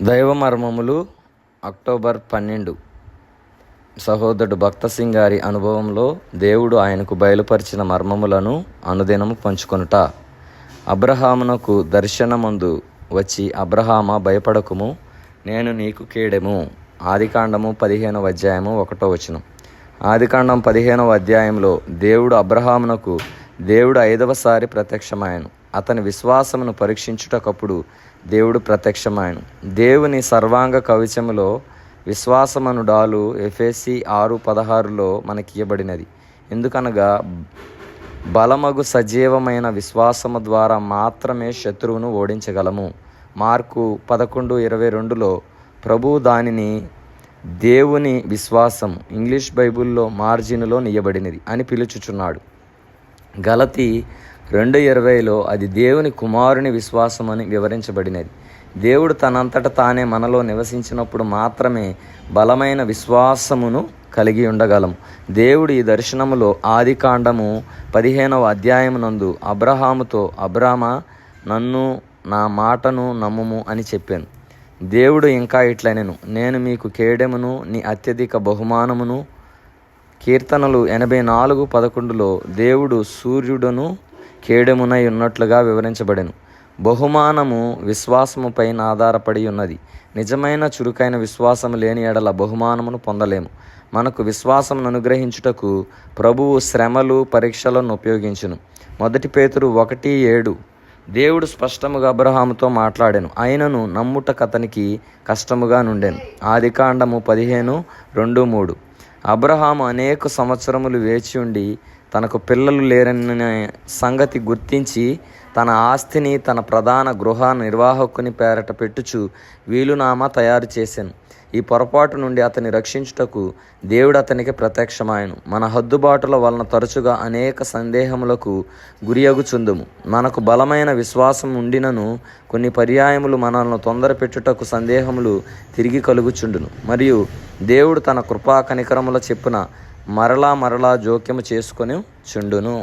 దైవ మర్మములు అక్టోబర్ 12. సహోదరుడు భక్త సింగ్ గారి అనుభవంలో దేవుడు ఆయనకు బయలుపరిచిన మర్మములను అనుదినము పంచుకొనుట. అబ్రహామునకు దర్శనమందు వచ్చి, అబ్రహామా భయపడకుము, నేను నీకు కేడెము. ఆదికాండము 15వ అధ్యాయము 1వ వచనం. ఆదికాండం 15వ అధ్యాయంలో దేవుడు అబ్రహామునకు 5వసారి ప్రత్యక్షమాయను. అతని విశ్వాసమును పరీక్షించుటకప్పుడు దేవుడు ప్రత్యక్షమాయను. దేవుని సర్వాంగ కవచములో విశ్వాసమను డాలు ఎఫెసీ 6:16లో మనకియబడినది. ఎందుకనగా బలమగు సజీవమైన విశ్వాసము ద్వారా మాత్రమే శత్రువును ఓడించగలము. మార్కు 11:22లో ప్రభువు దానిని దేవుని విశ్వాసం, ఇంగ్లీష్ బైబిల్లో మార్జిన్లో నియబడినది అని పిలుచుచున్నాడు. గలతీ 2:20లో అది దేవుని కుమారుని విశ్వాసం అని వివరించబడినది. దేవుడు తనంతట తానే మనలో నివసించినప్పుడు మాత్రమే బలమైన విశ్వాసమును కలిగి ఉండగలం. దేవుడు ఈ దర్శనములో ఆదికాండము 15వ అధ్యాయమునందు అబ్రహాముతో, అబ్రామా, నన్ను, నా మాటను నమ్ముము అని చెప్పాను. దేవుడు ఇంకా ఇట్లనెను, నేను మీకు కేడెమును, నీ అత్యధిక బహుమానమును. కీర్తనలు 84:11లో దేవుడు సూర్యుడును కేడెమునై ఉన్నట్లుగా వివరించబడెను. బహుమానము విశ్వాసము పైన ఆధారపడి ఉన్నది. నిజమైన చురుకైన విశ్వాసము లేని ఎడల బహుమానమును పొందలేము. మనకు విశ్వాసమును అనుగ్రహించుటకు ప్రభువు శ్రమలు, పరీక్షలను ఉపయోగించును. 1 పేతురు 1:7 దేవుడు స్పష్టముగా అబ్రహాముతో మాట్లాడెను, అయినను నమ్ముటకతనికి కష్టముగా నుండెను. ఆదికాండము 15:2-3 అబ్రహాము అనేక సంవత్సరములు వేచి ఉండి తనకు పిల్లలు లేరన్న సంగతి గుర్తించి తన ఆస్తిని తన ప్రధాన గృహ నిర్వాహకుని పేరట పెట్టుచు వీలునామా తయారు చేశాను. ఈ పొరపాటు నుండి అతని రక్షించుటకు దేవుడు అతనికి ప్రత్యక్షమాయను. మన హద్దుబాటుల వలన తరచుగా అనేక సందేహములకు గురియగుచుందుము. మనకు బలమైన విశ్వాసం ఉండినను కొన్ని పర్యాయములు మనల్ని తొందర పెట్టుటకు సందేహములు తిరిగి కలుగుచుండును. మరియు దేవుడు తన కృపా కనికరముల చెప్పున మరలా జోక్యము చేసుకొని చుండును.